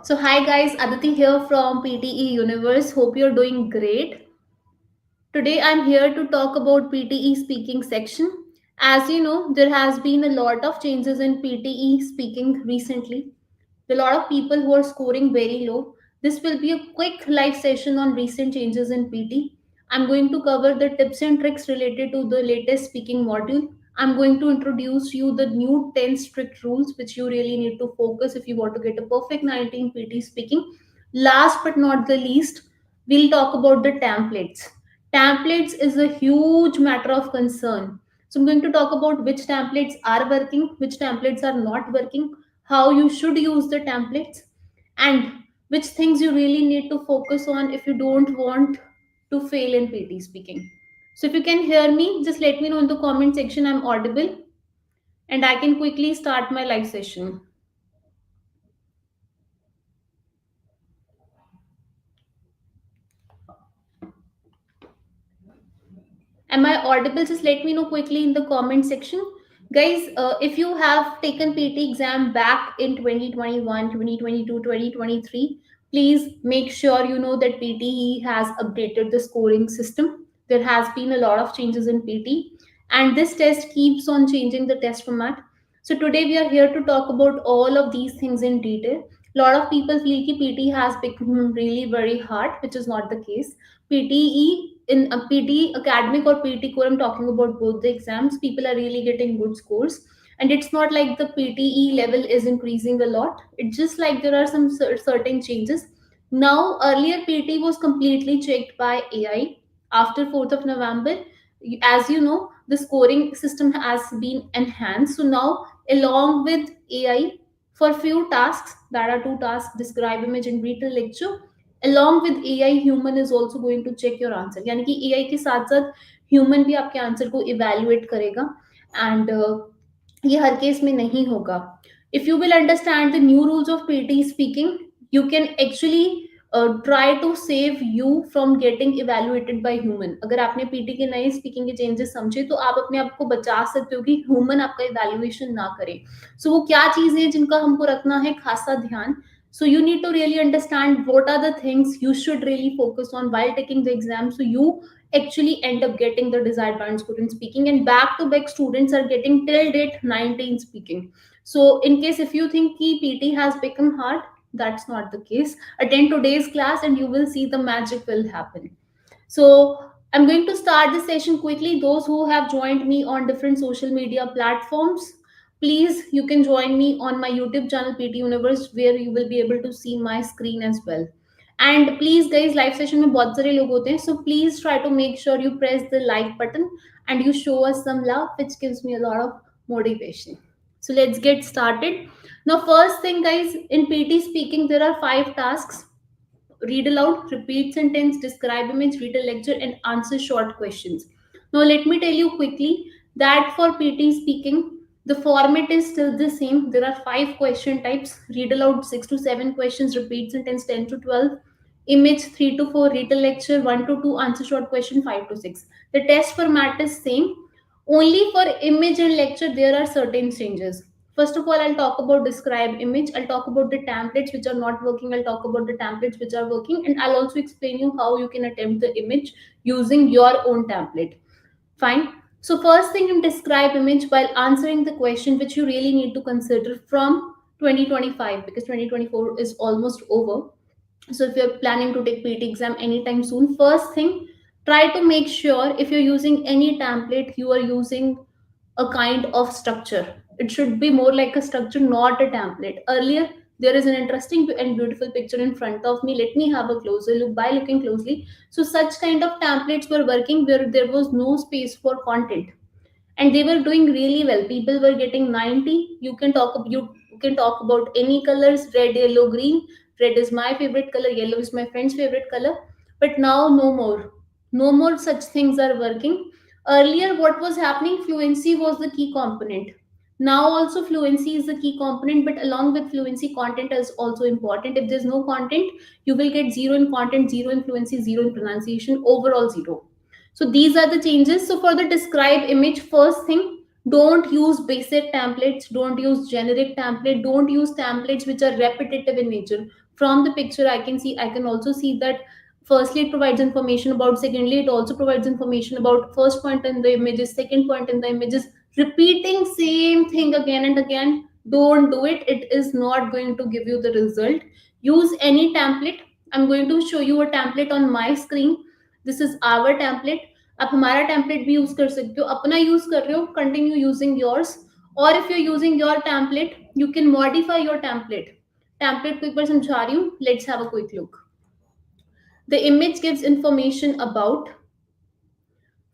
So, hi guys, Aditi here from PTE Universe. Hope you're doing great. Today, I'm here to talk about PTE speaking section. As you know, there has been a lot of changes in PTE speaking recently. A lot of people who are scoring very low. This will be a quick live session on recent changes in PT. I'm going to cover the tips and tricks related to the latest speaking module. I'm going to introduce you the new 10 strict rules which you really need to focus if you want to get a perfect 19 PT speaking. Last but not the least, we'll talk about the templates. Templates is a huge matter of concern. So I'm going to talk about which templates are working, which templates are not working, how you should use the templates, and which things you really need to focus on if you don't want to fail in PT speaking. So if you can hear me, just let me know in the comment section I'm audible and I can quickly start my live session. Am I audible? Just let me know quickly in the comment section. Guys, if you have taken PT exam back in 2021, 2022, 2023, please make sure you know that PTE has updated the scoring system. There has been a lot of changes in PT, and this test keeps on changing the test format. So today we are here to talk about all of these things in detail. A lot of people feel that PT has become really very hard, which is not the case. PTE in a PT academic or PT core, I'm talking about both the exams, people are really getting good scores. And it's not like the PTE level is increasing a lot. It's just like there are some certain changes. Now, earlier PT was completely checked by AI. After 4th of November, as you know, the scoring system has been enhanced. So now, along with AI, for few tasks, that are two tasks, describe image and read the lecture, along with AI, human is also going to check your answer. यानी कि AI के साथ साथ human भी आपके answer को evaluate करेगा, and ये हर केस में नहीं होगा. If you will understand the new rules of PT speaking, you can actually try to save you from getting evaluated by human. अगर आपने PT के नए speaking के changes समझे तो आप अपने आप को बचा सकते हो कि human आपका evaluation ना करे. So वो क्या चीजें हैं जिनका हमको रखना है खासा ध्यान. So you need to really understand what are the things you should really focus on while taking the exam, so you actually end up getting the desired band score in speaking. And back to back students are getting till date 19 speaking. So in case if you think ki PT has become hard, that's not the case. Attend today's class and you will see the magic will happen. So I'm going to start the session quickly. Those who have joined me on different social media platforms, please you can join me on my YouTube channel PT Universe, where you will be able to see my screen as well. And please guys, live session में बहुत सारे लोग होते हैं, so please try to make sure you press the like button and you show us some love, which gives me a lot of motivation. So let's get started. Now first thing guys, in PT speaking there are 5 tasks: read aloud, repeat sentence, describe image, read a lecture, and answer short questions. Now, let me tell you quickly that for PT speaking, the format is still the same. There are 5 question types: read aloud 6 to 7 questions, repeat sentence 10 to 12, image 3 to 4, read a lecture 1 to 2, answer short question 5 to 6. The test format is same. Only for image and lecture, there are certain changes. First of all, I'll talk about describe image. I'll talk about the templates which are not working. I'll talk about the templates which are working. And I'll also explain you how you can attempt the image using your own template. Fine. So first thing in describe image, while answering the question which you really need to consider from 2025, because 2024 is almost over. So if you're planning to take PT exam anytime soon, first thing, try to make sure if you're using any template, you are using a kind of structure. It should be more like a structure, not a template. Earlier, there is an interesting and beautiful picture in front of me. Let me have a closer look. By looking closely, so such kind of templates were working where there was no space for content, and they were doing really well. People were getting 90. You can talk about any colors: red, yellow, green. Red is my favorite color, yellow is my friend's favorite color. But now no more. No more such things are working. Earlier what was happening, fluency was the key component. Now also fluency is the key component, but along with fluency, content is also important. If there's no content, you will get 0 in content, 0 in fluency, 0 in pronunciation, overall 0. So these are the changes. So for the describe image, first thing, don't use basic templates, don't use generic template, don't use templates which are repetitive in nature. From the picture, I can also see that firstly it provides information about, secondly it also provides information about first point in the images, second point in the images. Repeating same thing again and again, don't do it. It is not going to give you the result. Use any template. I'm going to show you a template on my screen. This is our template. आप हमारा template भी use कर सकते हो, अपना use कर रहे हो कंटिन्यू यूजिंग योर्स, और if you using your template you can modify your template. Template को एक बार समझा रही हूँ, let's have a quick look. The image gives information about,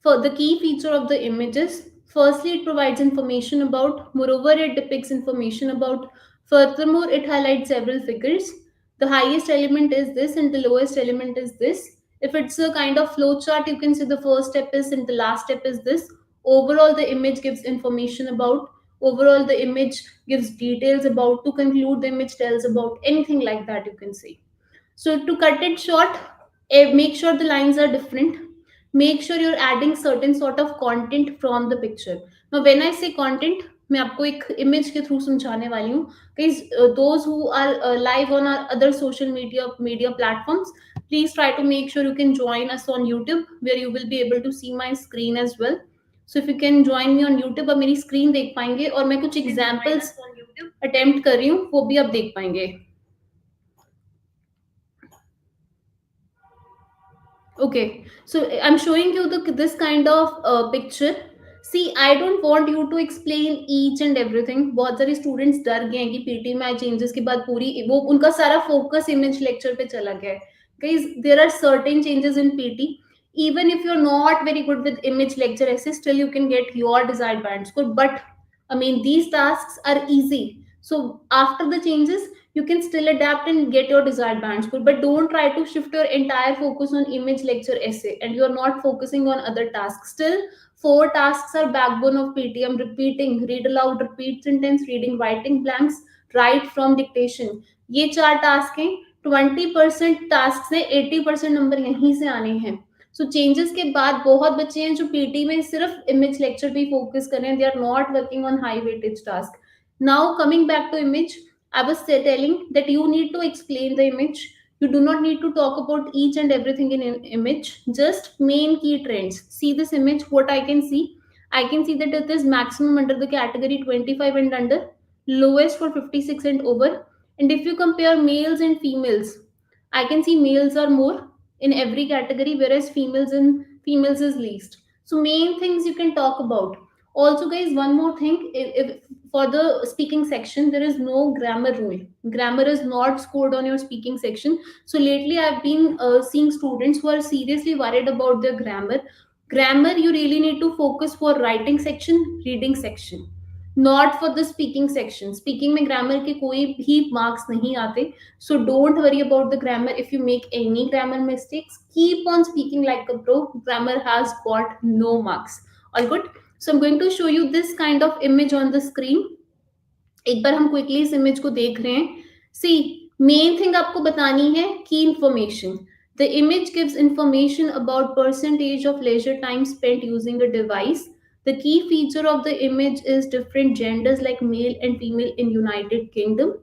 for the key feature of the images. Firstly, it provides information about. Moreover, it depicts information about. Furthermore, it highlights several figures. The highest element is this, and the lowest element is this. If it's a kind of flow chart, you can see the first step is and the last step is this. Overall, the image gives information about. Overall, the image gives details about. To conclude, the image tells about anything like that, you can see. So to cut it short, make sure the lines are different. Make sure you're adding certain sort of content from the picture. Now, when I say content, मैं आपको एक image के through समझाने वाली हूँ. Guys, those who are live on our other social media platforms, please try to make sure you can join us on YouTube, where you will be able to see my screen as well. So if you can join me on YouTube, आप मेरी screen देख पाएंगे, और मैं कुछ examples attempt कर रही हूँ, वो भी आप देख पाएंगे. Okay, so I'm showing you this kind of picture. See, I don't want you to explain each and everything. बहुत सारे students डर गए हैं कि पीटी में changes के बाद पूरी वो उनका सारा focus image lecture पे चला गया है. Guys, there are certain changes in PT. Even if you're not very good with image lecture essay, still you can get your desired band score. But I mean, these tasks are easy. So after the changes, you can still adapt and get your desired band score, but don't try to shift your entire focus on image lecture essay and you're not focusing on other tasks. Still, four tasks are backbone of PT. I'm repeating: read aloud, repeat sentence, reading, writing blanks, write from dictation. ये चार task हैं. 20% task से 80% number यहीं से आने हैं. सो changes के बाद बहुत बच्चे हैं जो पीटी में सिर्फ इमेज लेक्चर पे फोकस कर रहे हैं. They are not working on high weightage task. Now coming back to image, I was telling that you need to explain the image. You do not need to talk about each and everything in an image. Just main key trends. See this image. What I can see that it is maximum under the category 25 and under, lowest for 56 and over. And if you compare males and females, I can see males are more in every category, whereas females is least. So main things you can talk about. Also, guys, one more thing: if for the speaking section, there is no grammar rule. Grammar is not scored on your speaking section. So lately, I've been seeing students who are seriously worried about their grammar. Grammar, you really need to focus for writing section, reading section, not for the speaking section. Speaking में grammar के कोई भी marks नहीं आते. So don't worry about the grammar. If you make any grammar mistakes, keep on speaking like a pro. Grammar has got no marks. All good. So I'm going to show you this kind of image on the screen. एक बार हम quickly इस image को देख रहे हैं. सी main thing आपको बतानी है की information. The image gives information about percentage of leisure time spent using a device. The key feature of the image is different genders like male and female in United Kingdom.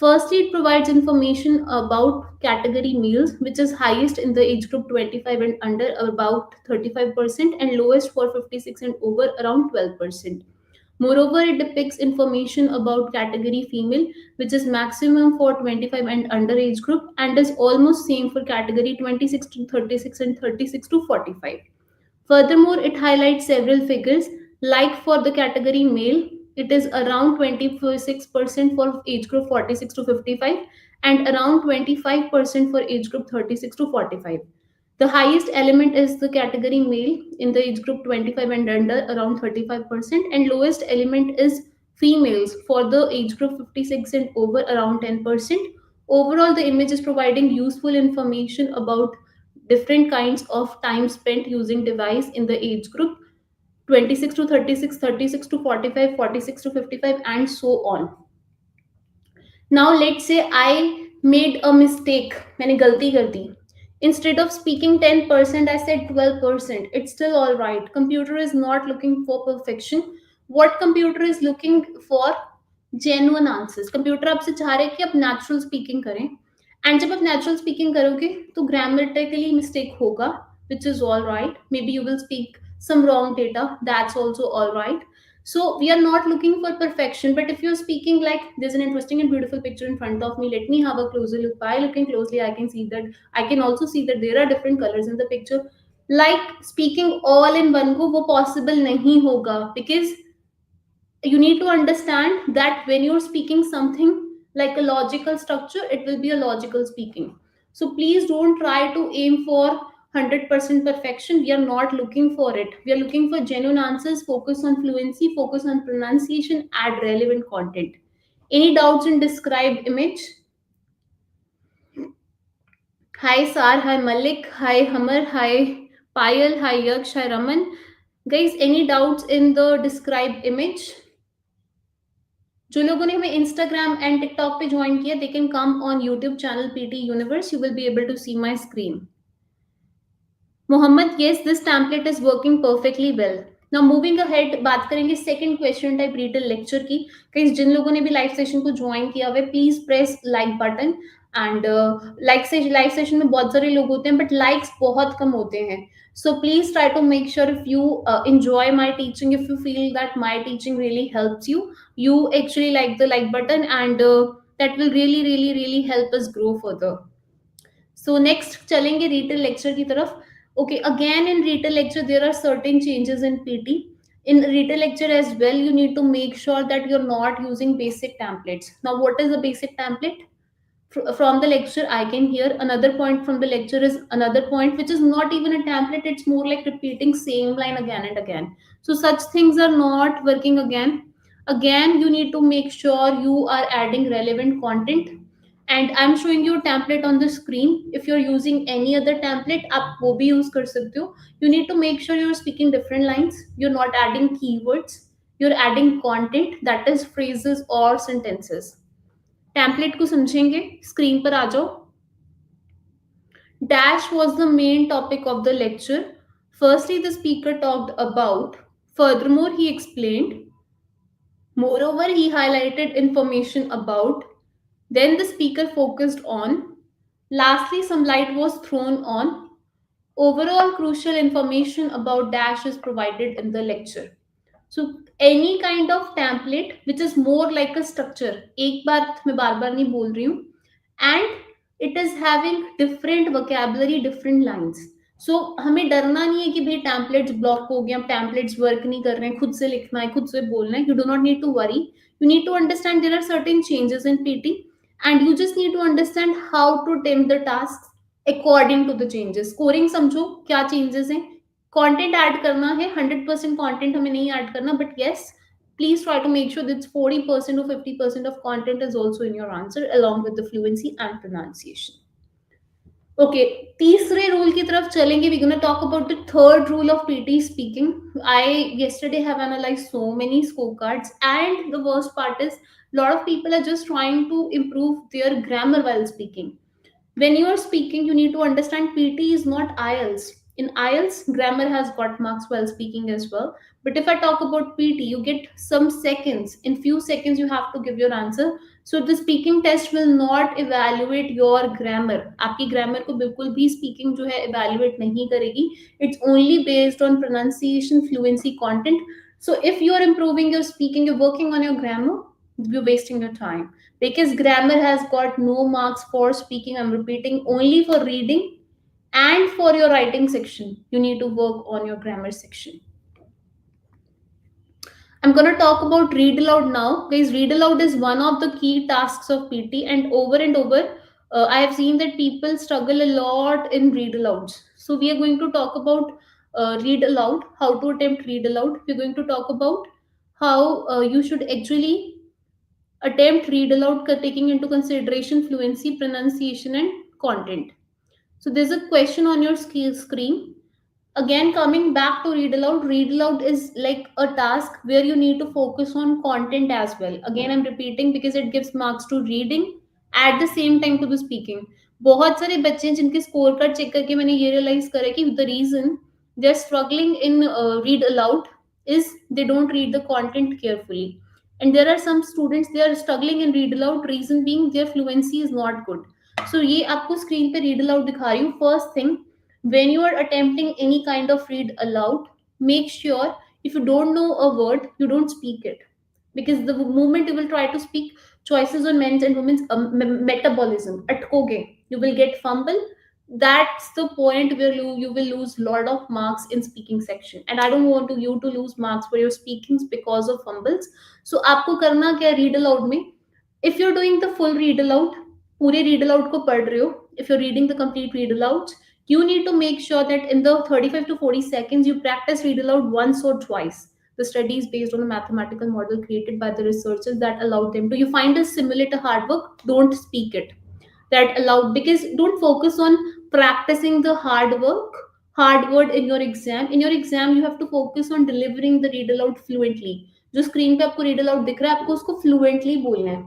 Firstly, it provides information about category males, which is highest in the age group 25 and under, about 35%, and lowest for 56 and over, around 12%. Moreover, it depicts information about category female, which is maximum for 25 and under age group and is almost same for category 26 to 36 and 36 to 45. Furthermore, it highlights several figures, like for the category male, it is around 26% for age group 46 to 55 and around 25% for age group 36 to 45. The highest element is the category male in the age group 25 and under, around 35%, and lowest element is females for the age group 56 and over, around 10%. Overall, the image is providing useful information about different kinds of time spent using device in the age group 26 to 36, 36 to 45, 46 to 55, and so on. Now let's say I made a mistake. मैंने गलती कर दी. Instead of speaking 10%, I said 12%. It's still all right. Computer is not looking for perfection. What computer is looking for? Genuine answers. Computer आपसे चाह रहे कि आप natural speaking करें. And जब आप नेचुरल स्पीकिंग करोगे तो ग्रामेटिकली मिस्टेक होगा, which is all right. May be you will speak some wrong data, that's also all right. So we are not looking for perfection, but if you're speaking like there's an interesting and beautiful picture in front of me, let me have a closer look. By looking closely, I can see that, I can also see that there are different colors in the picture. Like speaking all in one go, वो possible नहीं होगा, because you need to understand that when you're speaking something like a logical structure, it will be a logical speaking. So please don't try to aim for 100% perfection. We are not looking for it. We are looking for genuine answers. Focus on fluency, focus on pronunciation, add relevant content. Any doubts in described image? Hi Sar, hi Malik, hi Hamar, hi Payal, hi Yaksh, hi Raman. Guys, any doubts in the described image? जो लोगों ने हमें Instagram and TikTok पे join किया, they can come on YouTube channel PT universe, you will be able to see my screen. Mohammed, yes this template is working perfectly well. Now moving ahead, बात करेंगे second question type retell lecture की. कहीं जिन लोगों ने भी live session को join किया हुआ है, please press like button. And live session में बहुत सारे लोग होते हैं बट लाइक्स बहुत कम होते हैं. So please try to make sure, if you enjoy my teaching, if you feel that my teaching really helps you, you actually like the like button, and that will really really really help us grow further. So next चलेंगे रिटल lecture की तरफ. Okay, again in retail lecture there are certain changes in PT. In retail lecture as well, you need to make sure that you're not using basic templates. Now what is a basic template? From the lecture I can hear another point, from the lecture is another point, which is not even a template, it's more like repeating same line again and again. So such things are not working. Again you need to make sure you are adding relevant content. And I'm showing you a template on the screen. If you're using any other template, आप वो भी use कर सकते हो. You need to make sure you're speaking different lines, you're not adding keywords, you're adding content, that is phrases or sentences. Template को समझेंगे, screen पर आ जाओ. Dash was the main topic of the lecture. Firstly, the speaker talked about. Furthermore, he explained. Moreover, he highlighted information about. Then the speaker focused on. Lastly, some light was thrown on. Overall, crucial information about Dash is provided in the lecture. So any kind of template which is more like a structure, एक बात मैं बार बार नहीं बोल रही हूँ, and it is having different vocabulary, different lines. So हमें डरना नहीं है कि भाई टेम्पलेट्स ब्लॉक हो गया, टेम्पलेट्स वर्क नहीं कर रहे हैं, खुद से लिखना है, खुद से बोलना है. You do not need to worry. You need to understand there are certain changes in PT, and you just need to understand how to attempt the tasks according to the changes. Scoring समझो क्या changes हैं. Content add करना है, 100% content हमें नहीं add करना, but yes please try to make sure that 40% or 50% of content is also in your answer along with the fluency and pronunciation. Okay, तीसरे rule की तरफ चलेंगे. We're going to talk about the third rule of PT speaking. I yesterday have analyzed so many scorecards, and the worst part is a lot of people are just trying to improve their grammar while speaking. When you are speaking, you need to understand PT is not IELTS. In IELTS, grammar has got marks while speaking as well. But if I talk about PT, you get some seconds. In few seconds, you have to give your answer. So the speaking test will not evaluate your grammar. आपकी grammar को बिल्कुल भी speaking जो है evaluate नहीं करेगी. It's only based on pronunciation, fluency, content. So if you are improving your speaking, you're working on your grammar, you're wasting your time, because grammar has got no marks for speaking. I'm repeating, only for reading and for your writing section you need to work on your grammar section. I'm going to talk about read aloud now. Guys, read aloud is one of the key tasks of PT, and over I have seen that people struggle a lot in read alouds. So we are going to talk about read aloud, how to attempt read aloud. We're going to talk about how you should actually attempt read aloud, taking into consideration fluency, pronunciation, and content. So there's a question on your screen. Again, coming back to read aloud is like a task where you need to focus on content as well. Again, I'm repeating because it gives marks to reading at the same time to the speaking. बहुत सारे बच्चे हैं जिनके score card check करके मैंने ये realise करा कि the reason they're struggling in read aloud is they don't read the content carefully. And there are some students, they are struggling in read aloud, reason being their fluency is not good. So ये आपको screen पे read aloud दिखा रही हूँ. First thing, when you are attempting any kind of read aloud, make sure if you don't know a word, you don't speak it. Because the moment you will try to speak choices on men's and women's metabolism, atkoge, you will get fumble. That's the point where you will lose lot of marks in speaking section. And I don't want you to lose marks for your speakings because of fumbles. So आपको करना क्या read aloud में? If you're doing the full read aloud, पूरे read aloud को पढ़ रहे हो, if you're reading the complete read aloud, you need to make sure that in the 35 to 40 seconds you practice read aloud once or twice. The study is based on a mathematical model created by the researchers that allowed them to. You find a similar to hard work, don't speak it. That allowed, because don't focus on practicing the hard work, hard word in your exam. In your exam, you have to focus on delivering the read aloud fluently. जो screen पे आपको read aloud दिख रहा है, आपको उसको fluently बोलना है.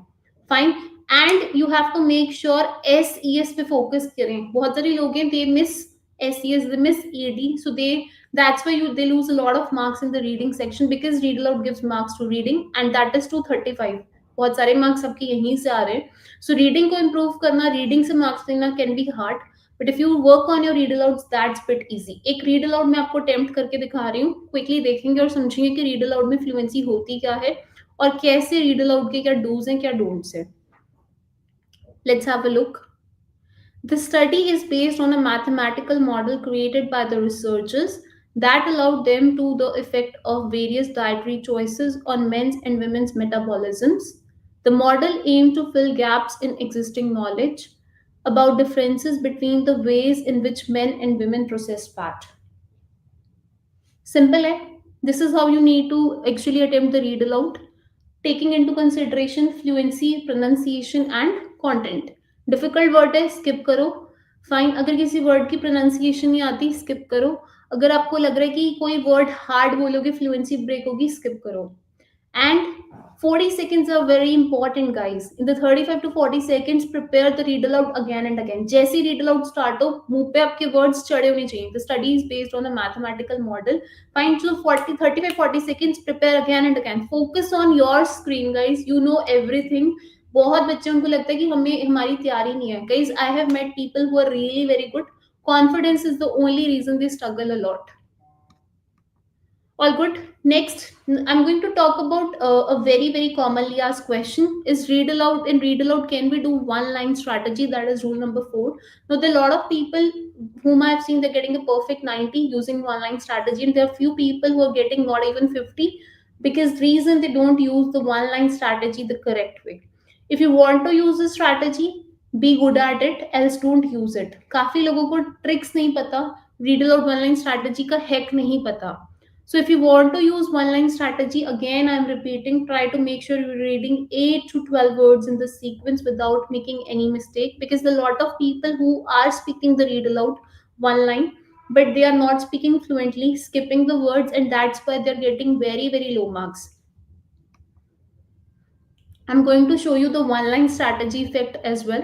Fine. And you have to make sure S E S पे फोकस करें. बहुत सारे लोग हैं, they miss S E S, they miss E D, so they, that's why they lose a lot of marks in the reading section, because read aloud gives marks to reading and that is 235. बहुत सारे marks आपके यहीं से आ रहे हैं. So reading को improve करना, reading से मार्क्स लेना can be hard, but if you work on your read aloud that's bit easy. एक रीड अलाउड मैं आपको अटेम्प्ट करके दिखा रही हूँ. क्विकली देखेंगे और समझेंगे कि रीड अलाउड में फ्लुएंसी होती क्या है और कैसे रीड अलाउड के क्या डूज हैं, क्या डोंट्स हैं. Let's have a look. The study is based on a mathematical model created by the researchers that allowed them to the effect of various dietary choices on men's and women's metabolisms. The model aimed to fill gaps in existing knowledge about differences between the ways in which men and women process fat. Simple है. This is how you need to actually attempt the read aloud, taking into consideration fluency, pronunciation and content. Difficult word है, skip करो. Fine. अगर किसी word की pronunciation नहीं आती, skip करो. अगर आपको लग रहा है कि कोई वर्ड हार्ड बोलोगे, फ्लुएंसी ब्रेक होगी, स्किप करो. And 40 seconds are very important, guys. In the 35 to 40 seconds, prepare the read aloud again and again. जैसे ही read aloud start हो, मुंह पे आपके words चढ़े होने चाहिए. The study is based on a mathematical model. Find to 40, 35, 40 seconds, prepare again and again. Focus on your screen, guys. You know everything. बहुत बच्चे, उनको लगता है कि हमें हमारी तैयारी नहीं है. Guys, I have met people who are really very good. Confidence is the only reason they struggle a lot. All good. Next, I'm going to talk about a very, very commonly asked question: is read aloud, in read aloud, can we do one line strategy? That is rule number 4. Now, there are a lot of people whom I've seen, they're getting a perfect 90 using one line strategy, and there are few people who are getting not even 50, because reason they don't use the one line strategy the correct way. If you want to use a strategy, be good at it, else don't use it. काफी लोगों को tricks नहीं पता, read aloud one line strategy का hack नहीं पता. So if you want to use one line strategy, again I'm repeating, try to make sure you're reading 8 to 12 words in the sequence without making any mistake, because a lot of people who are speaking the read aloud one line, but they are not speaking fluently, skipping the words, and that's why they're getting very, very low marks. I'm going to show you the one line strategy effect as well.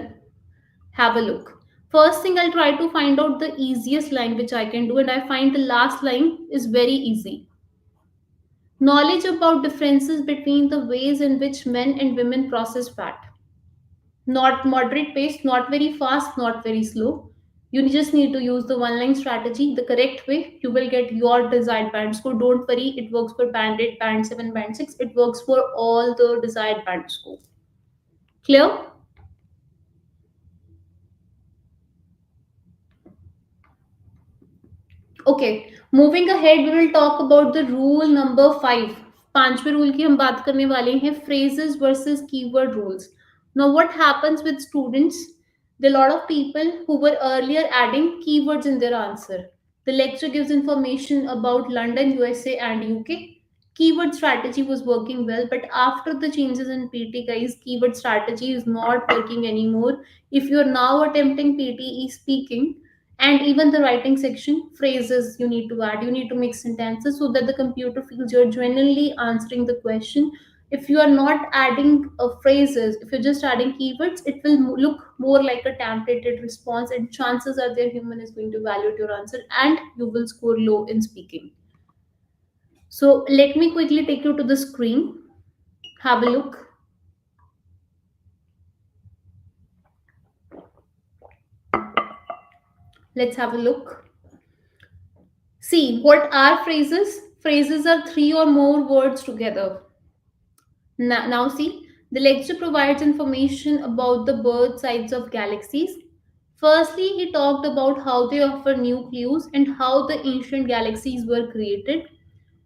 Have a look. First thing, I'll try to find out the easiest line which I can do, and I find the last line is very easy. Knowledge about differences between the ways in which men and women process fat. Not moderate pace, not very fast, not very slow. You just need to use the one line strategy the correct way. You will get your desired band score. Don't worry, it works for band 8, band 7, band 6. It works for all the desired band score. Clear? Okay, moving ahead, we will talk about the rule number 5. पांचवें rule की हम बात करने वाले हैं, phrases versus keyword rules. Now, what happens with students? There are a lot of people who were earlier adding keywords in their answer. The lecture gives information about London, USA, and UK. Keyword strategy was working well, but after the changes in PT, guys, keyword strategy is not working anymore. If you are now attempting PTE speaking, and even the writing section, phrases you need to add, you need to make sentences so that the computer feels you're genuinely answering the question. If you are not adding phrases, if you're just adding keywords, it will look more like a templated response, and chances are their human is going to validate your answer and you will score low in speaking. So let me quickly take you to the screen. Have a look. Let's have a look. See, what are phrases? Phrases are three or more words together. Now see, the lecture provides information about the birth sites of galaxies. Firstly, he talked about how they offer new clues and how the ancient galaxies were created.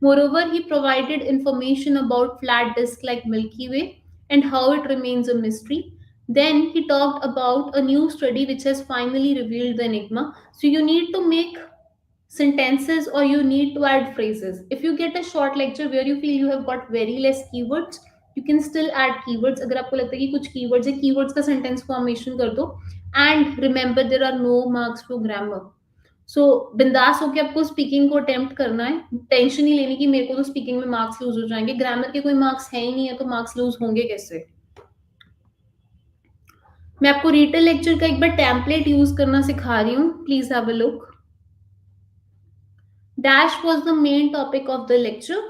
Moreover, he provided information about flat disk like Milky Way and how it remains a mystery. Then he talked about a new study which has finally revealed the enigma. So you need to make sentences or you need to add phrases. If you get a short lecture where you feel you have got very less keywords, you can still add keywords. अगर आपको लगता है कि कुछ keywords है, keywords का sentence formation कर दो. And remember, there are no marks for grammar. सो बिंदास होके आपको स्पीकिंग को अटेम्प्ट करना है. टेंशन ही लेनी कि मेरे को तो स्पीकिंग में मार्क्स लूज हो जाएंगे. ग्रामर के कोई मार्क्स है ही नहीं है तो मार्क्स लूज होंगे कैसे. मैं आपको रिटन लेक्चर का एक बार टेम्पलेट यूज करना सिखा रही हूँ. Please have a look. Dash was the main topic of the lecture.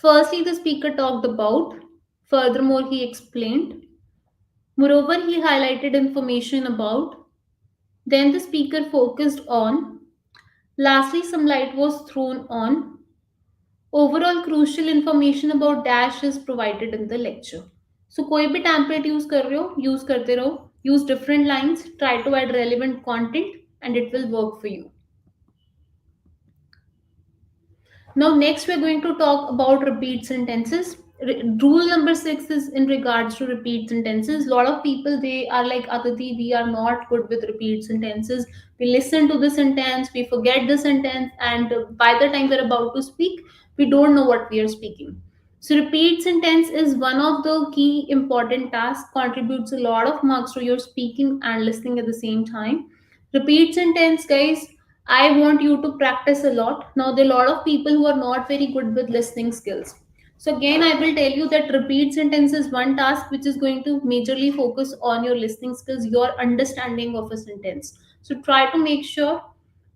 Firstly, the speaker talked about. Furthermore, he explained. Moreover, he highlighted information about. Then the speaker focused on. Lastly, some light was thrown on. Overall, crucial information about Dash is provided in the lecture. So, कोई भी template use कर रहे हो, use करते रहो. Use different lines. Try to add relevant content, and it will work for you. Now, next we're going to talk about repeat sentences. Rule number 6 is in regards to repeat sentences. A lot of people, they are like, Aditi, we are not good with repeat sentences. We listen to the sentence, we forget the sentence, and by the time we're about to speak, we don't know what we are speaking. So, repeat sentence is one of the key important tasks, contributes a lot of marks to your speaking and listening at the same time. Repeat sentence, guys, I want you to practice a lot. Now, there are a lot of people who are not very good with listening skills. So, again, I will tell you that repeat sentence is one task which is going to majorly focus on your listening skills, your understanding of a sentence. So, try to make sure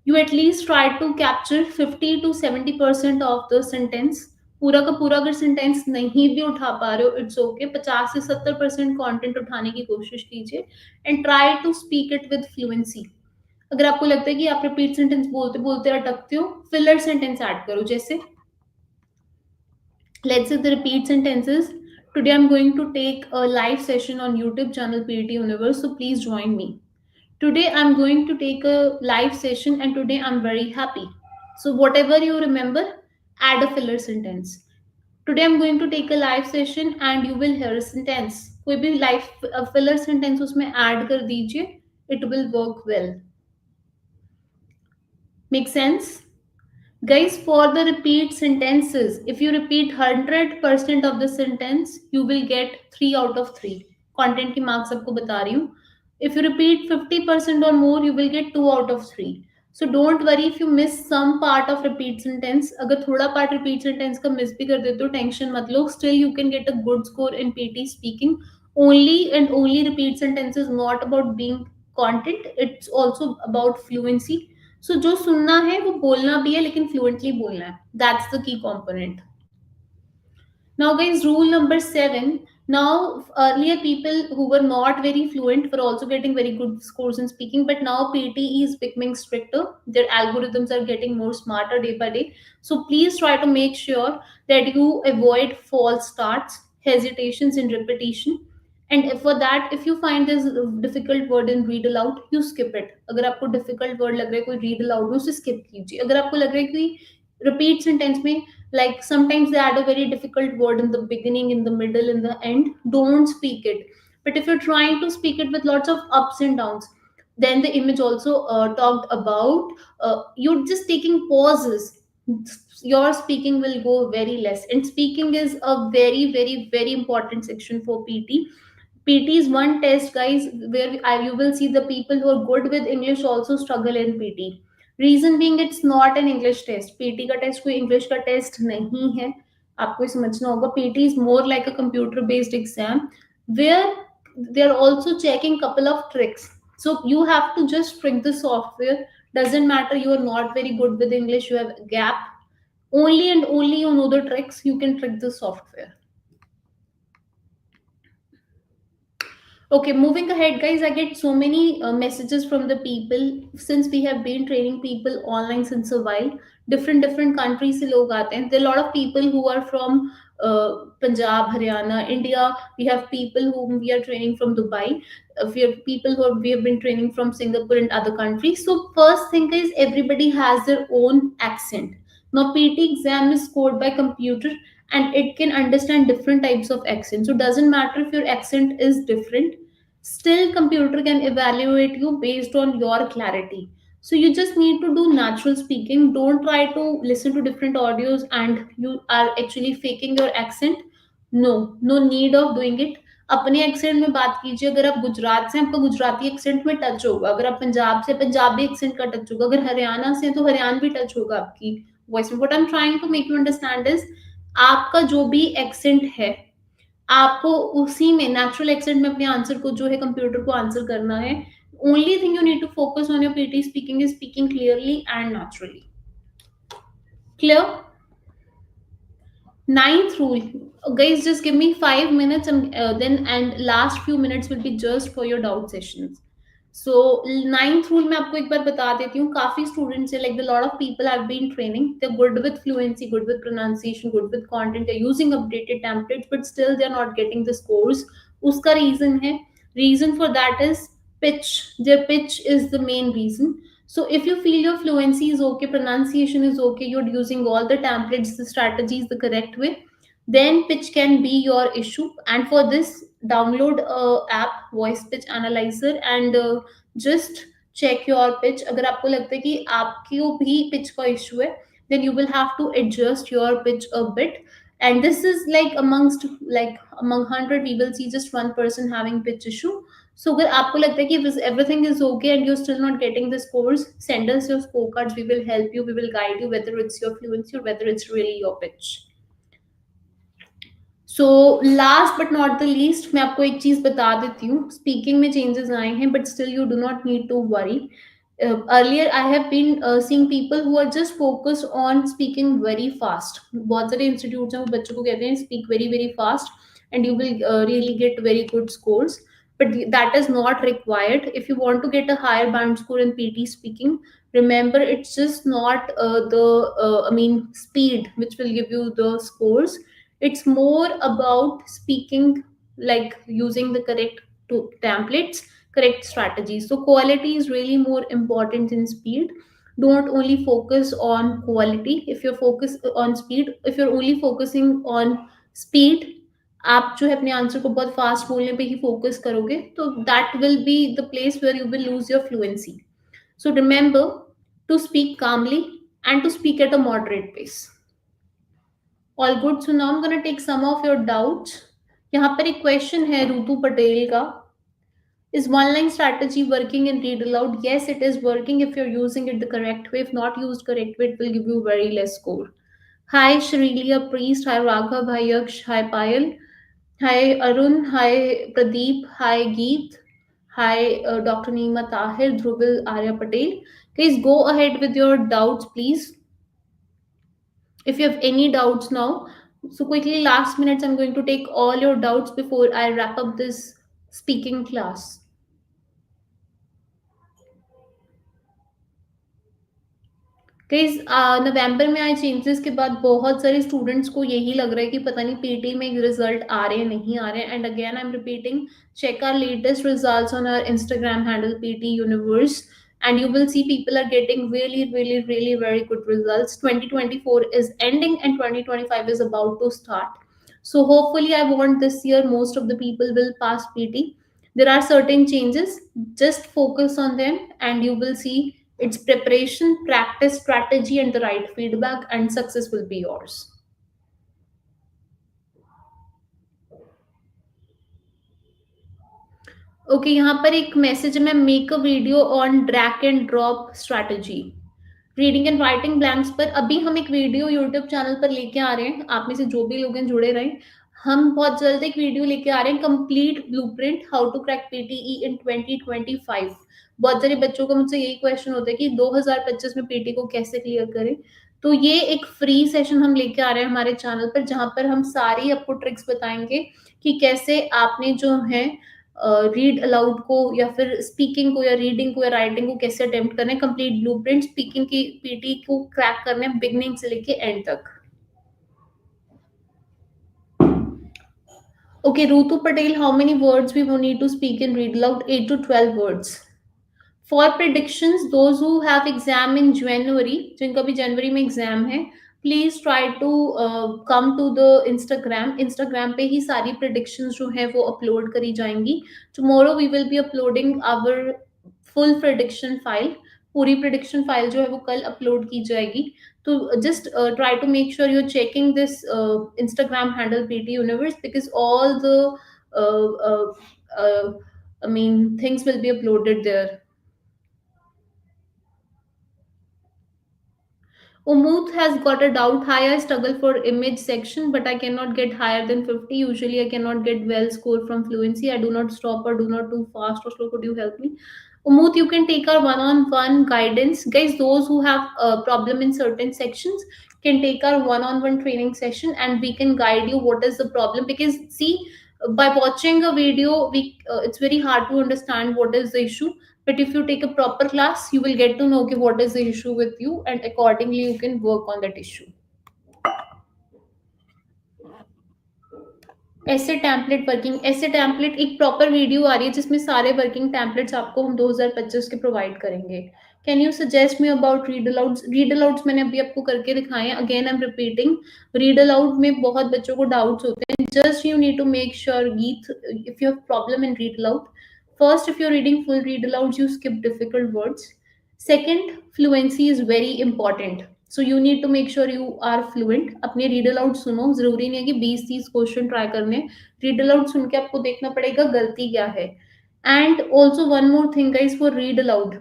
you at least try to capture 50 to 70% of the sentence. पूरा का पूरा अगर sentence नहीं भी उठा पा रहे हो इट्स ओके. 50 से 70% कंटेंट उठाने की कोशिश कीजिए and try to speak it with fluency. अगर आपको लगता है कि आप रिपीट सेंटेंस बोलते बोलते अटकते हो, फिलर सेंटेंस ऐड करो. जैसे let's say the repeat sentences. Today I'm going to take a live session on YouTube channel PTE Universe, so please join me. Today I'm going to take a live session and today I'm very happy. So whatever you remember, add a filler sentence. Today I'm going to take a live session and you will hear a sentence. कोई भी live filler sentence उसमें add कर दीजिए. It will work well. Make sense? Guys, for the repeat sentences, if you repeat 100% of the sentence, you will get 3 out of 3. Content की marks आपको बता रही हूँ. If you repeat 50% or more, you will get 2 out of 3. So don't worry if you miss some part of repeat sentence. अगर थोड़ा part repeat sentence का miss भी कर देते हो, tension मत लो. Still you can get a good score in PT speaking. Only and only repeat sentence is not about being content. It's also about fluency. सो जो सुनना है वो बोलना भी है लेकिन फ्लुएंटली बोलना है. That's the key component. Now, guys, rule number 7. Now, earlier people who were not very fluent were also getting very good scores in speaking, but now PTE is becoming stricter. Their algorithms are getting more smarter day by day. So please try to make sure that you avoid false starts, hesitations in repetition. And for that, if you find this difficult word in read aloud, you skip it. अगर आपको difficult word लग रहा है कोई read aloud में, उसे skip कीजिए. अगर आपको लग रहा है कि repeat sentence में like sometimes they add a very difficult word in the beginning, in the middle, in the end, don't speak it. But if you're trying to speak it with lots of ups and downs, then the image also talked about, you're just taking pauses, your speaking will go very less. And speaking is a very very very important section for PT. PT is one test, guys, where you will see the people who are good with English also struggle in PT. Reason being, it's not an English test. PT का test कोई English का test नहीं है. आपको ये समझना होगा. PT is more like a computer based exam where they are also checking couple of tricks. So you have to just trick the software. Doesn't matter you are not very good with English, you have a gap. Only and only you know the tricks, you can trick the software. Okay, moving ahead, guys, I get so many messages from the people since we have been training people online since a while. Different countries से लोग आते हैं. There are a lot of people who are from Punjab, Haryana, India. We have people whom we are training from Dubai. We have people we have been training from Singapore and other countries. So first thing is everybody has their own accent. Now PT exam is scored by computer and it can understand different types of accent. So it doesn't matter if your accent is different, still computer can evaluate you based on your clarity. So you just need to do natural speaking. Don't try to listen to different audios and you are actually faking your accent. No need of doing it. अपने accent में बात कीजिए. अगर आप गुजरात से हैं, आपका Gujarati accent में टच होगा. अगर आप पंजाब से, पंजाबी एक्सेंट का टच होगा. अगर हरियाणा से हैं, तो हरियाणवी टच होगा आपकी वॉइस में. What I am trying to make you understand is आपका जो भी एक्सेंट है, आपको उसी में नेचुरल एक्सेंट में अपने आंसर को जो है कंप्यूटर को आंसर करना है. Only thing you need to focus on your PT speaking is speaking clearly and naturally. Clear? Ninth rule, guys, just give me 5 minutes and last few minutes will be just for your doubt sessions. So ninth rule मैं आपको एक बार बता देती हूँ. काफी students है, like a lot of people have been training, they're good with fluency, good with pronunciation, good with content, they're using updated templates, but still they're not getting the scores. उसका reason for that is pitch. Their pitch is the main reason. So if you feel your fluency is okay, pronunciation is okay, you're using all the templates, the strategies the correct way, then pitch can be your issue. And for this, download a app, voice pitch analyzer, and just check your pitch. अगर आपको लगता है कि आपको भी pitch का issue है, then you will have to adjust your pitch a bit. And this is among 100 we will see just one person having pitch issue. So अगर आपको लगता है कि everything is okay and you're still not getting the scores, send us your scorecards. We will help you. We will guide you whether it's your fluency or whether it's really your pitch. So last but not the least, मैं आपको एक चीज बता देती हूँ. Speaking में changes आए हैं, but still you do not need to worry. Earlier I have been seeing people who are just focused on speaking very fast. बहुत सारे institutes हैं वो बच्चों को कहते हैं speak very very fast and you will really get very good scores. But that is not required. If you want to get a higher band score in PT speaking, remember it's just not speed which will give you the scores. It's more about speaking, like using the correct templates, correct strategies. So quality is really more important than speed. Don't only focus on quality. If you're focused on speed, if you're only focusing on speed, आप जो है अपने answer को बहुत fast बोलने पे ही focus करोगे, तो that will be the place where you will lose your fluency. So remember to speak calmly and to speak at a moderate pace. All good. So now I am gonna take some of your doubts. यहाँ पर एक question है ऋतु पटेल का. Is one line strategy working in read aloud? Yes, it is working if you're using it the correct way. If not used correct way, it will give you very less score. Hi Shrilia Priest, hi Raghav, hi Yaksh, hi Payal, hi Arun, hi Pradeep, hi Geet, hi Dr. Neema Tahir, Dhruvil Arya Patel. Please go ahead with your doubts, please. If you have any doubts now, so quickly, last minutes, I'm going to take all your doubts before I wrap up this speaking class. Guys November में आए changes के बाद बहुत सारे students को यही लग रहा है कि पता नहीं पीटी में रिजल्ट आ रहे हैं नहीं आ रहे हैं. And again I am repeating, check our latest results on our Instagram handle PTE Universe and you will see people are getting really very good results. 2024 is ending and 2025 is about to start. So hopefully I want this year most of the people will pass PT. There are certain changes, just focus on them and you will see it's preparation, practice, strategy, and the right feedback, and success will be yours. Okay यहाँ पर एक message है, मैं make a video on drag and drop strategy reading and writing blanks पर. अभी हम एक video YouTube channel पर लेके आ रहे हैं. आप में से जो भी लोग हैं जुड़े रहें. हम बहुत जल्द एक वीडियो लेके आ रहे हैं, complete blueprint how to crack PTE in 2025. बहुत सारे बच्चों का मुझसे यही क्वेश्चन होता है कि 2025 में पीटी को कैसे क्लियर करें. तो ये एक फ्री सेशन हम लेके आ रहे हैं हमारे चैनल पर, जहां पर हम सारी आपको ट्रिक्स बताएंगे कि कैसे आपने जो है रीड अलाउड को या फिर स्पीकिंग को या रीडिंग को या राइटिंग को कैसे अटेम्प्ट करना है, कंप्लीट ब्लूप्रिंट स्पीकिंग की पीटी को क्रैक करना है बिगनिंग से लेके एंड तक. Okay, Rutu Patel, how many words we will need to speak and read aloud? 8 to 12 words. For predictions, those who have exam in January, जिनका भी जनवरी में एग्जाम है, please try to come to the Instagram पे ही सारी predictions जो है वो अपलोड करी जाएंगी. Tomorrow we will be uploading our full prediction file. पूरी prediction फाइल जो है वो कल अपलोड की जाएगी. तो just try to make sure you're checking this Instagram handle PT Universe, because all the uh, uh, uh, I mean things will be uploaded there. Umuth has got a doubt. Hi, I struggle for image section, but I cannot get higher than 50. Usually, I cannot get well score from fluency. I do not stop or do not do fast or slow. Could you help me? Umuth, you can take our one-on-one guidance. Guys, those who have a problem in certain sections can take our one-on-one training session, and we can guide you what is the problem. Because see, by watching a video, it's very hard to understand what is the issue, but if you take a proper class, you will get to know okay, what is the issue with you, and accordingly you can work on that issue. ऐसे template working, ऐसे template एक proper video आ रही है जिसमें सारे working templates आपको हम 2025 के प्रोवाइड करेंगे. Can you suggest me about read alouds? Read alouds मैंने अभी आपको करके दिखाए हैं. Again I am repeating, read aloud में बहुत बच्चों को डाउट्स होते हैं. Just you need to make sure Geet, if you have problem in read aloud, first if you're reading full read alouds, you skip difficult words. Second, fluency is very important, so you need to make sure you are fluent. अपने read aloud सुनो, जरूरी नहीं है कि 20-30 question try करने. read aloud सुन के आपको देखना पड़ेगा गलती क्या है. And also one more thing guys, for read aloud,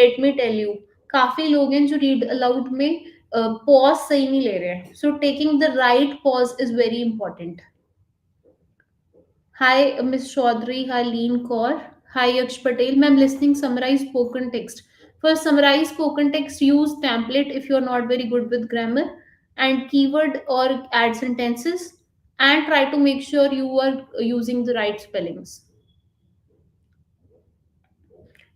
let me tell you, काफी लोग हैं जो read aloud में pause सही नहीं ले रहे हैं. So taking the right pause is very important. Hi, Miss Chaudhary. Hi, Lean Kaur. Hi, Yaksh Patel. Ma'am, listening summarize spoken text. For summarize spoken text, use template if you're not very good with grammar, and keyword or add sentences, and try to make sure you are using the right spellings.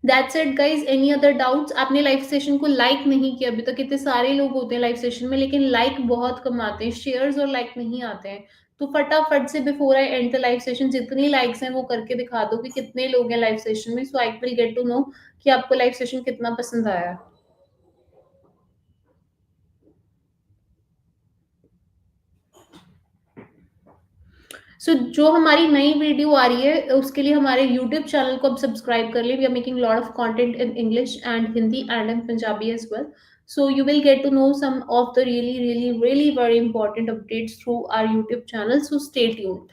That's it guys. Any other doubts? आपने live session को like नहीं किया अभी तक. इतने सारे लोग होते हैं लाइव सेशन में, लेकिन लाइक बहुत कम आते हैं, शेयर्स और लाइक नहीं आते हैं. तो फटाफट से before I and the live session जितनी लाइक्स हैं वो करके दिखा दो कि कितने लोग हैं लाइव सेशन में, so I will get to know कि आपको लाइव सेशन कितना पसंद आया. सो जो हमारी नई वीडियो आ रही है उसके लिए हमारे यूट्यूब चैनल को अब सब्सक्राइब कर लिए. We are making lot of content in English and Hindi and in Punjabi as well. So you will get to know some of the really very important updates through our YouTube channel. So stay tuned.